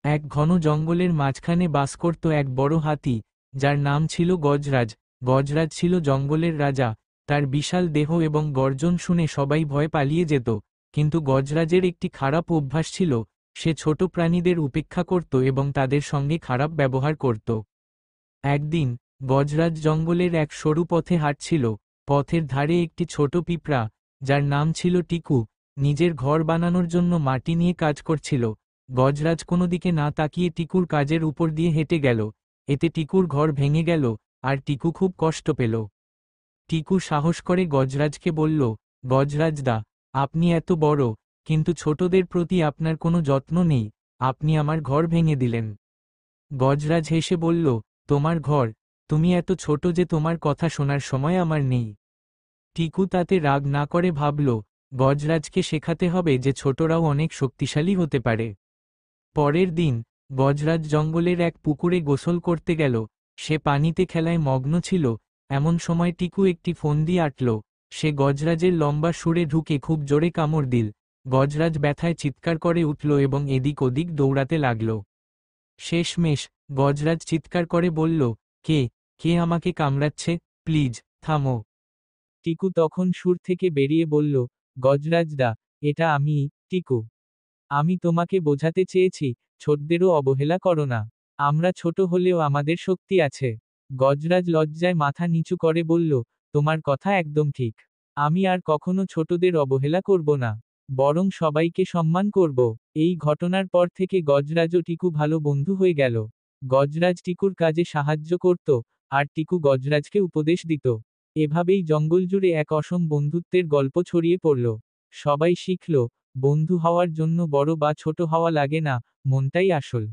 এক ঘন জঙ্গলের মাঝখানে বাস করত এক বড় হাতি, যার নাম ছিল গজরাজ। গজরাজ ছিল জঙ্গলের রাজা। তার বিশাল দেহ এবং গর্জন শুনে সবাই ভয় পালিয়ে যেত। কিন্তু গজরাজের একটি খারাপ অভ্যাস ছিল, সে ছোট প্রাণীদের উপেক্ষা করত এবং তাদের সঙ্গে খারাপ ব্যবহার করত। একদিন গজরাজ জঙ্গলের এক সরু পথে হাঁটছিল। পথের ধারে একটি ছোট পিঁপড়া, যার নাম ছিল টিকু, নিজের ঘর বানানোর জন্য মাটি নিয়ে কাজ করছিল। গজরাজ কোনো দিকে না তাকিয়ে টিকুর কাজের উপর দিয়ে হেঁটে গেল। এতে টিকুর ঘর ভেঙে গেল, আর টিকু খুব কষ্ট পেল। টিকু সাহস করে গজরাজকে বলল, গজরাজদা, আপনি এত বড়, কিন্তু ছোটদের প্রতি আপনার কোনো যত্ন নেই, আপনি আমার ঘর ভেঙে দিলেন। গজরাজ হেসে বলল, তোমার ঘর? তুমি এত ছোট যে তোমার কথা শোনার সময় আমার নেই। টিকু তাতে রাগ না করে ভাবল, গজরাজকে শেখাতে হবে যে ছোটরাও অনেক শক্তিশালী হতে পারে। পরের দিন গজরাজ জঙ্গলের এক পুকুরে গোসল করতে গেল। সে পানিতে খেলায় মগ্ন ছিল। এমন সময় টিকু একটি ফন্দি আঁটল। সে গজরাজের লম্বা সুরে ঢুকে খুব জোরে কামড় দিল। গজরাজ ব্যথায় চিৎকার করে উঠল এবং এদিক ওদিক দৌড়াতে লাগল। শেষমেশ গজরাজ চিৎকার করে বলল, কে কে আমাকে কামড়াচ্ছে? প্লিজ থামো। টিকু তখন সুর থেকে বেরিয়ে বলল, গজরাজদা, এটা আমি, টিকু। আমি তোমাকে বোঝাতে চেয়েছি, ছোটদেরও অবহেলা করো না। আমরা ছোট হলেও আমাদের শক্তি আছে। গজরাজ লজ্জায় মাথা নিচু করে বলল, তোমার কথা একদম ঠিক। আমি আর কখনো ছোটদের অবহেলা করব না, বরং সবাইকে সম্মান করব। এই ঘটনার পর থেকে গজরাজ ও টিকু ভালো বন্ধু হয়ে গেল। গজরাজ টিকুর কাজে সাহায্য করত, আর টিকু গজরাজকে উপদেশ দিত। এভাবেই জঙ্গল জুড়ে এক অসম বন্ধুত্বের গল্প ছড়িয়ে পড়ল। সবাই শিখল, বন্ধু হওয়ার জন্য বড় বা ছোট হওয়া লাগে না, মনটাই আসল।